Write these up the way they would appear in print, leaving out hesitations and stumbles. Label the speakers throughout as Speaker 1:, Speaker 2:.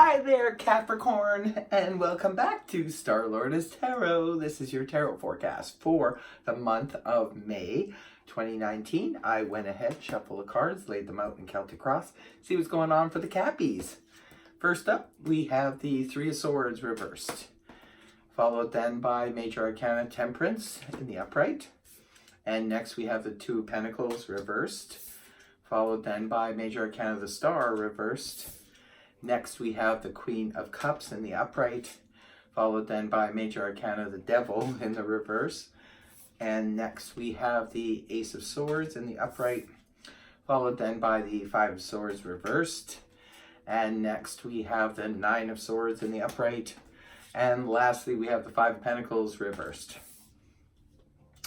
Speaker 1: Hi there, Capricorn, and welcome back to Star Lorda's Tarot. This is your tarot forecast for the month of May 2019. I went ahead, shuffled the cards, laid them out in Celtic Cross, see what's going on for the Cappies. First up, we have the Three of Swords reversed, followed then by Major Arcana Temperance in the upright. And next we have the Two of Pentacles reversed, followed then by Major Arcana the Star reversed. Next we have the Queen of Cups in the upright, followed then by Major Arcana the Devil in the reverse. And next we have the Ace of Swords in the upright, followed then by the Five of Swords reversed. And next we have the Nine of Swords in the upright. And lastly we have the Five of Pentacles reversed.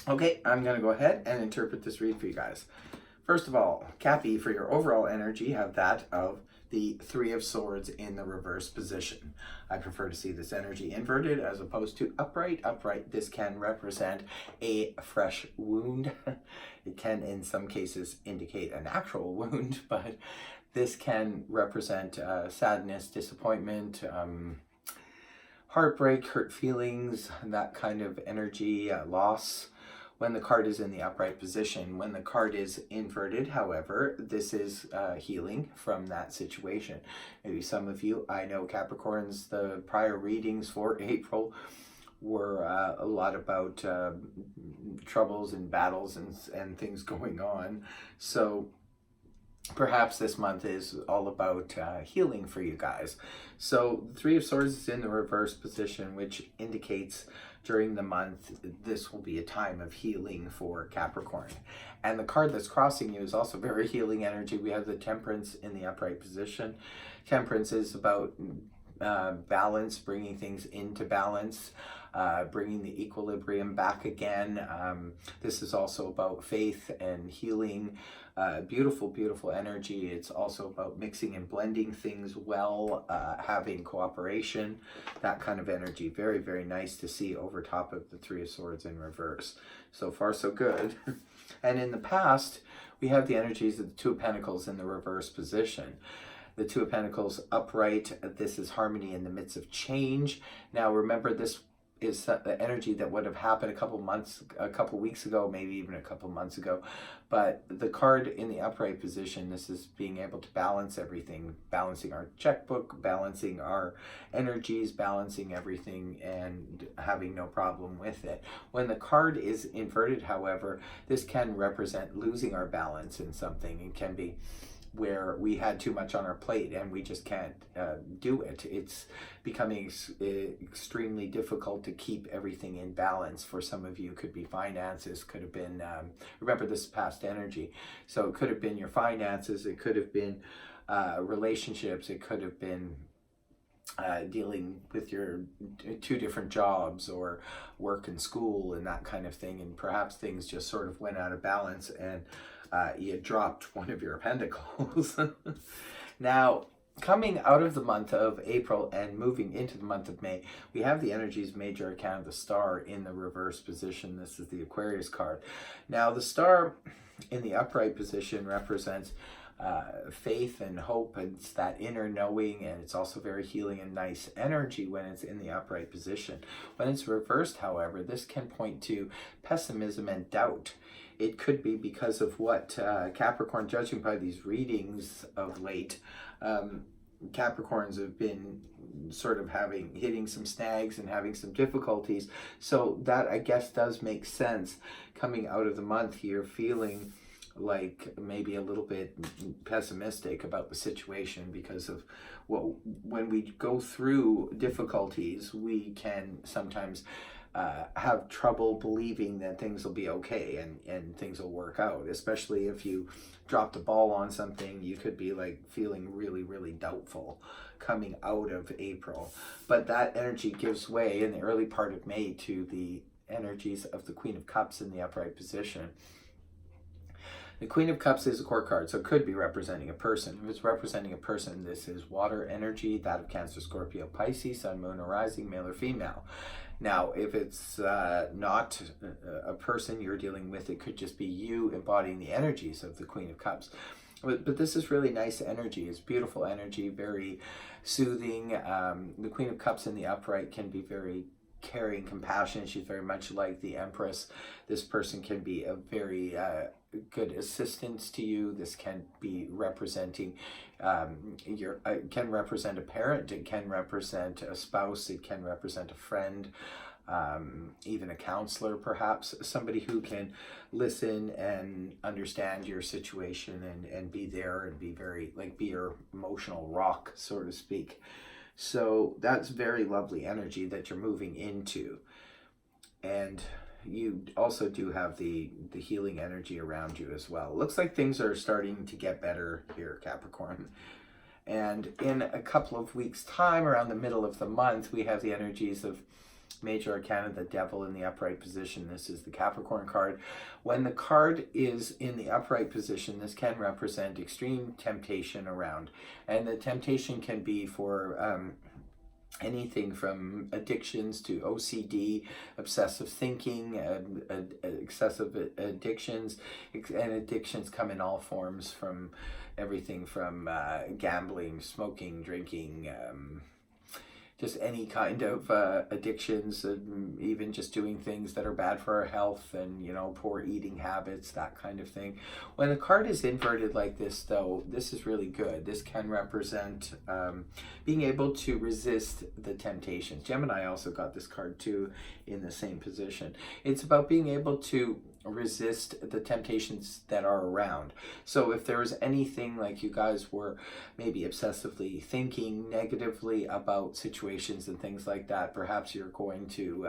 Speaker 1: Okay, I'm going to go ahead and interpret this read for you guys. First of all, Cappy, for your overall energy, have that of the Three of Swords in the reverse position. I prefer to see this energy inverted as opposed to upright. Upright, this can represent a fresh wound. It can, in some cases, indicate an actual wound, but this can represent sadness, disappointment, heartbreak, hurt feelings, that kind of energy, loss, when the card is in the upright position. When the card is inverted, however, this is healing from that situation. Maybe some of you, I know Capricorns, the prior readings for April were a lot about troubles and battles and things going on. So perhaps this month is all about healing for you guys. So the Three of Swords is in the reverse position, which indicates during the month this will be a time of healing for Capricorn. And the card that's crossing you is also very healing energy. We have the Temperance in the upright position. Temperance is about balance, bringing things into balance, bringing the equilibrium back again. This is also about faith and healing. Beautiful, beautiful energy. It's also about mixing and blending things well, having cooperation, that kind of energy. Very, very nice to see over top of the Three of Swords in reverse. So far, so good. And in the past, we have the energies of the Two of Pentacles in the reverse position. The Two of Pentacles upright, this is harmony in the midst of change. Now remember, this is the energy that would have happened a couple weeks ago, maybe even a couple months ago. But the card in the upright position, this is being able to balance everything, balancing our checkbook, balancing our energies, balancing everything, and having no problem with it. When the card is inverted, however, this can represent losing our balance in something. It can be where we had too much on our plate and we just can't do it. It's becoming extremely difficult to keep everything in balance. For some of you, could be finances, could have been, remember this is past energy, so it could have been your finances, it could have been relationships, it could have been dealing with your two different jobs or work and school and that kind of thing, and perhaps things just sort of went out of balance and you dropped one of your pentacles. Now, coming out of the month of April and moving into the month of May, we have the energies Major Arcana the Star in the reverse position. This is the Aquarius card. Now, the Star in the upright position represents faith and hope, and it's that inner knowing, and it's also very healing and nice energy when it's in the upright position. When it's reversed, however, this can point to pessimism and doubt. It could be because of what Capricorn, judging by these readings of late, Capricorns have been sort of hitting some snags and having some difficulties. So that, I guess, does make sense coming out of the month here, feeling like maybe a little bit pessimistic about the situation because of when we go through difficulties, we can sometimes have trouble believing that things will be okay and things will work out. Especially if you drop the ball on something, you could be like feeling really, really doubtful coming out of April. But that energy gives way in the early part of May to the energies of the Queen of Cups in the upright position. The Queen of Cups is a court card, so it could be representing a person. If it's representing a person, this is water energy, that of Cancer, Scorpio, Pisces, Sun, Moon, or Rising, male or female. Now, if it's not a person you're dealing with, it could just be you embodying the energies of the Queen of Cups. But this is really nice energy. It's beautiful energy, very soothing. The Queen of Cups in the upright can be very caring, compassionate. She's very much like the Empress. This person can be a very good assistance to you. This can be representing can represent a parent. It can represent a spouse. It can represent a friend. Even a counselor, perhaps somebody who can listen and understand your situation and be there and be very, like, be your emotional rock, so to speak. So that's very lovely energy that you're moving into. And you also do have the healing energy around you as well. It looks like things are starting to get better here, Capricorn. And in a couple of weeks' time, around the middle of the month, we have the energies of Major Arcana, the Devil in the upright position. This is the Capricorn card. When the card is in the upright position, this can represent extreme temptation around. And the temptation can be for anything from addictions to OCD, obsessive thinking, excessive addictions. And addictions come in all forms, from everything from gambling, smoking, drinking, just any kind of addictions, and even just doing things that are bad for our health, and, you know, poor eating habits, that kind of thing. When the card is inverted like this, though, this is really good. This can represent being able to resist the temptations. Gemini also got this card too in the same position. It's about being able to resist the temptations that are around. So if there was anything, like you guys were maybe obsessively thinking negatively about situations and things like that, perhaps you're going to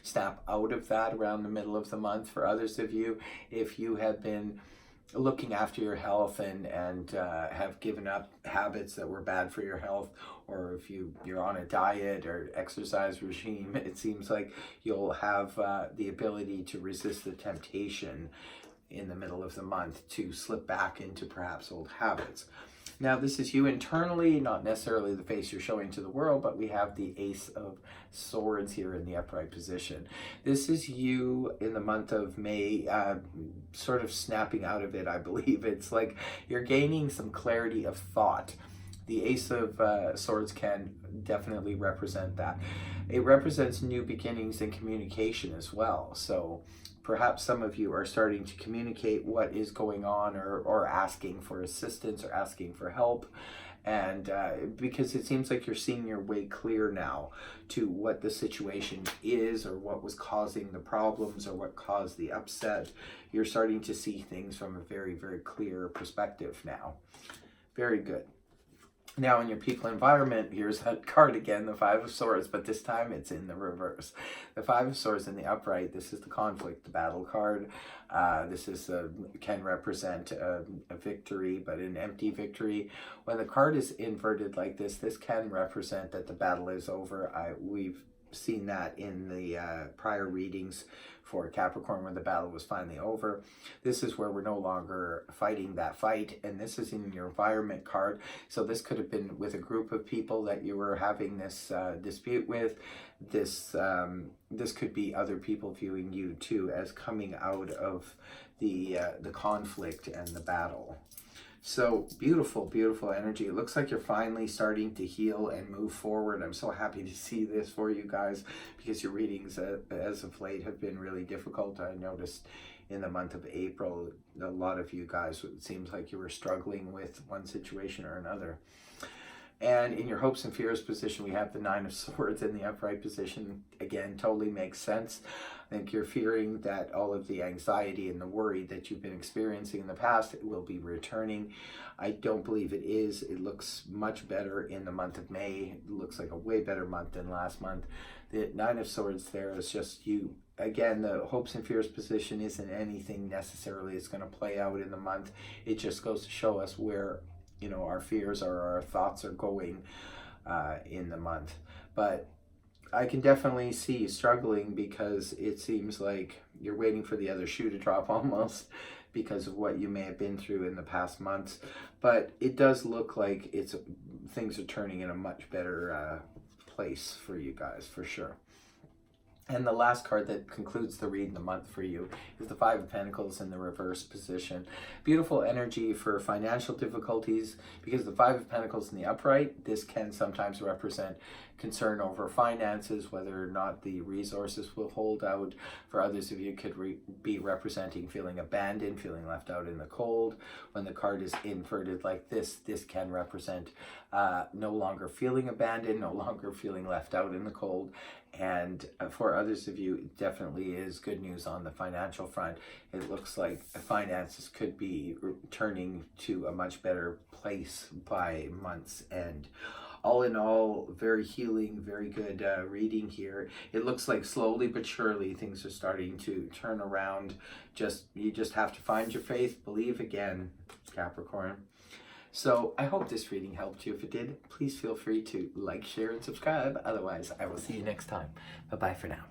Speaker 1: snap out of that around the middle of the month. For others of you, if you have been looking after your health and have given up habits that were bad for your health, or if you're on a diet or exercise regime, it seems like you'll have the ability to resist the temptation in the middle of the month to slip back into perhaps old habits. Now, this is you internally, not necessarily the face you're showing to the world, but we have the Ace of Swords here in the upright position. This is you in the month of May, sort of snapping out of it, I believe. It's like you're gaining some clarity of thought. The Ace of Swords can definitely represent that. It represents new beginnings in communication as well. So perhaps some of you are starting to communicate what is going on, or asking for assistance or asking for help. And because it seems like you're seeing your way clear now to what the situation is, or what was causing the problems, or what caused the upset. You're starting to see things from a very, very clear perspective now. Very good. Now, in your people environment, here's that card again, the Five of Swords, but this time it's in the reverse. The Five of Swords in the upright, this is the conflict, the battle card. This is can represent a victory, but an empty victory. When the card is inverted like this can represent that the battle is over. We've seen that in the prior readings for Capricorn, when the battle was finally over. This is where we're no longer fighting that fight, and this is in your environment card. So this could have been with a group of people that you were having this dispute with. This could be other people viewing you too as coming out of the conflict and the battle. So beautiful, beautiful energy. It looks like you're finally starting to heal and move forward. I'm so happy to see this for you guys, because your readings as of late have been really difficult. I noticed in the month of April, a lot of you guys, it seems like you were struggling with one situation or another. And in your hopes and fears position, we have the Nine of Swords in the upright position. Again, totally makes sense. I think you're fearing that all of the anxiety and the worry that you've been experiencing in the past will be returning. I don't believe it is. It looks much better in the month of May. It looks like a way better month than last month. The Nine of Swords there is just you. Again, the hopes and fears position isn't anything necessarily that's going to play out in the month. It just goes to show us where, you know, our fears or our thoughts are going in the month. But I can definitely see you struggling, because it seems like you're waiting for the other shoe to drop almost, because of what you may have been through in the past months. But it does look like things are turning in a much better place for you guys, for sure. And the last card that concludes the read in the month for you is the Five of Pentacles in the reverse position. Beautiful energy for financial difficulties, because the Five of Pentacles in the upright, this can sometimes represent concern over finances, whether or not the resources will hold out. For others of you, it could be representing feeling abandoned, feeling left out in the cold. When the card is inverted like this, this can represent no longer feeling abandoned, no longer feeling left out in the cold. And for others of you, it definitely is good news on the financial front. It looks like finances could be turning to a much better place by month's end. All in all, very healing, very good reading here. It looks like slowly but surely things are starting to turn around. You just have to find your faith, believe again, Capricorn. So I hope this reading helped you. If it did, please feel free to like, share, and subscribe. Otherwise, I will see you next time. Bye-bye for now.